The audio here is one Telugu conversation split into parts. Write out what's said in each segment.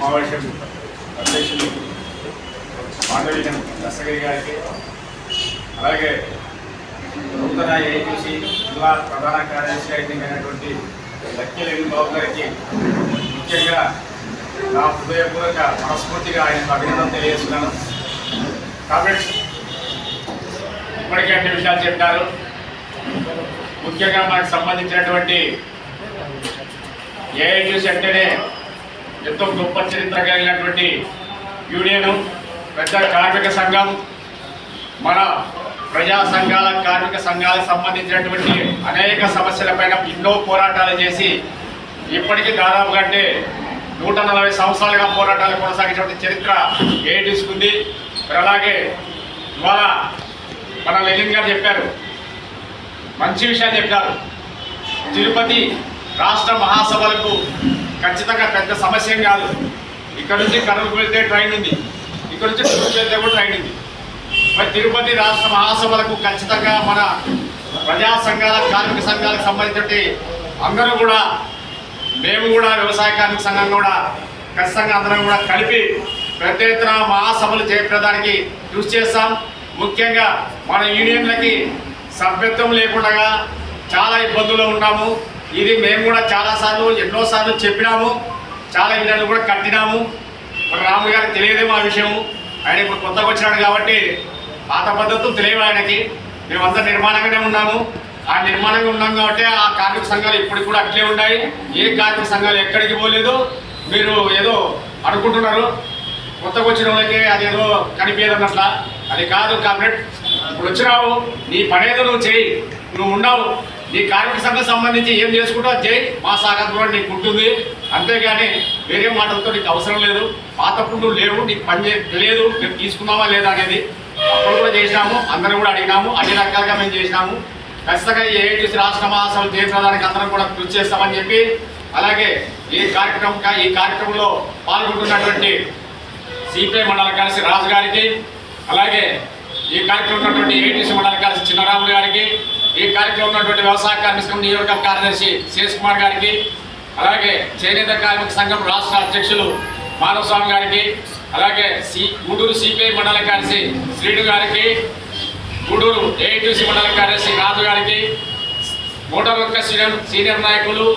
సమావేశం అధ్యక్షులు మాండవిజన్ దస్తగిరి గారికి, అలాగే నూతన ఏఐటీసీ జిల్లా ప్రధాన కార్యదర్శి అయినటువంటి లక్ష్మీ బాబు గారికి ముఖ్యంగా నా హృదయపూర్వక మనస్ఫూర్తిగా ఆయనకు అభినందన తెలియజేస్తున్నాను. కాబట్టి ఇప్పటికే అన్ని విషయాలు చెప్పారు. ముఖ్యంగా మనకు సంబంధించినటువంటి ఏఐటీసీ అంటేనే ఎంతో గొప్ప చరిత్ర కలిగినటువంటి యూనియను, పెద్ద కార్మిక సంఘం, మన ప్రజా సంఘాల కార్మిక సంఘాలకు సంబంధించినటువంటి అనేక సమస్యలపైన ఎన్నో పోరాటాలు చేసి ఇప్పటికీ దాదాపు అంటే 140 సంవత్సరాలుగా పోరాటాలు కొనసాగించినటువంటి చరిత్ర ఏఐటీసీకి ఉంది. అలాగే ఇవాళ మన లెనిన్ గారు చెప్పారు, మంచి విషయాలు చెప్పారు. తిరుపతి రాష్ట్ర మహాసభలకు ఖచ్చితంగా పెద్ద సమస్య కాదు. ఇక్కడ నుంచి కర్నూలుకు వెళ్తే ట్రైన్ ఉంది, ఇక్కడ నుంచి తిరుపతి వెళ్తే కూడా ట్రైన్ ఉంది. మరి తిరుపతి రాష్ట్ర మహాసభలకు ఖచ్చితంగా మన ప్రజా సంఘాల కార్మిక సంఘాలకు సంబంధించి అందరూ కూడా, మేము కూడా వ్యవసాయ కార్మిక సంఘం కూడా ఖచ్చితంగా అందరం కూడా కలిపి పెద్ద ఎత్తున మహాసభలు చేపట్టడానికి కృషి చేస్తాం. ముఖ్యంగా మన యూనియన్లకి సభ్యత్వం లేకుండా చాలా ఇబ్బందులు ఉన్నాము. ఇది మేము కూడా చాలాసార్లు ఎన్నోసార్లు చెప్పినాము, చాలా ఇళ్ళను కూడా కట్టినాము. మరి రాము గారికి తెలియదేమో ఆ విషయం. ఆయన ఇప్పుడు కొత్తగా వచ్చినాడు కాబట్టి పాత పద్ధతులు తెలియవు ఆయనకి. మేమంతా నిర్మాణంగానే ఉన్నాము. ఆ నిర్మాణంగా ఉన్నాం కాబట్టి ఆ కార్మిక సంఘాలు ఇప్పటికి కూడా అట్లే ఉన్నాయి. ఏ కార్మిక సంఘాలు ఎక్కడికి పోలేదు. మీరు ఏదో అనుకుంటున్నారు కొత్తగా వచ్చిన వాళ్ళకి అదేదో కనిపించదన్నట్ల. అది కాదు కామ్రేడ్, ఇప్పుడు వచ్చినావు, నీ పనేదో నువ్వు చేయి, నువ్వు ఉండవు, నీ కార్మిక సంఘం సంబంధించి ఏం చేసుకుంటావు చేయి, మా సహకారం కూడా నీకు ఉంటుంది. అంతేగాని వేరే మాటలతో నీకు అవసరం లేదు. పాతప్పుడు నువ్వు లేవు, నీకు పని తెలియదు, మేము తీసుకున్నావా లేదా అనేది. అప్పుడు కూడా చేసినాము, అందరం కూడా అడిగినాము, అన్ని రకాలుగా మేము చేసినాము. ఖచ్చితంగా ఈ ఏఐటీసీ రాష్ట్ర మహాసభలు చేపట్టడానికి అందరం కూడా కృషి చేస్తామని చెప్పి, అలాగే ఈ కార్యక్రమంలో పాల్గొంటున్నటువంటి సిపిఐ మండల కార్యదర్శి రాజు గారికి, అలాగే ఈ కార్యక్రమం ఉన్నటువంటి ఏఐటీసీ మండల కార్యదర్శి చిన్నరాములు గారికి, ఈ కార్యక్రమం ఉన్నటువంటి వ్యవసాయ కార్మిక సంఘం నియోజకవర్గ కార్యదర్శి శేష్ కుమార్ గారికి, అలాగే చేనేత కార్మిక సంఘం రాష్ట్ర అధ్యక్షులు మాధవస్వామి గారికి, అలాగే గూడూరు సిపిఐ మండల కార్యదర్శి శ్రీను గారికి, గూడూరు ఏఐటీసీ మండల కార్యదర్శి రాజు గారికి, మోటార్ వర్కర్స్ సీనియర్ నాయకులు,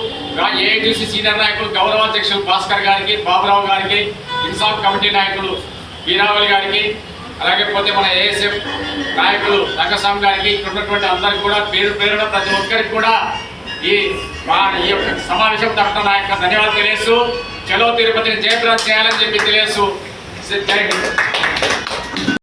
ఏఐటీసీ సీనియర్ నాయకులు గౌరవాధ్యక్షులు భాస్కర్ గారికి, బాబురావు గారికి, ఇన్సాఫ్ కమిటీ నాయకులు వీరావళి గారికి, అలాగే పోతే మన ఏఎస్ఎఫ్ నాయకులు రంగస్వామి గారికి, ఇక్కడ ఉన్నటువంటి అందరికీ కూడా పేరు పేరున ప్రతి ఒక్కరికి కూడా ఈ యొక్క సమావేశం తరఫున నా యొక్క ధన్యవాదాలు తెలియజేస్తూ, చలో తిరుపతిని జయప్రదం చేయాలని చెప్పి తెలియజేస్తూ జై హింద్.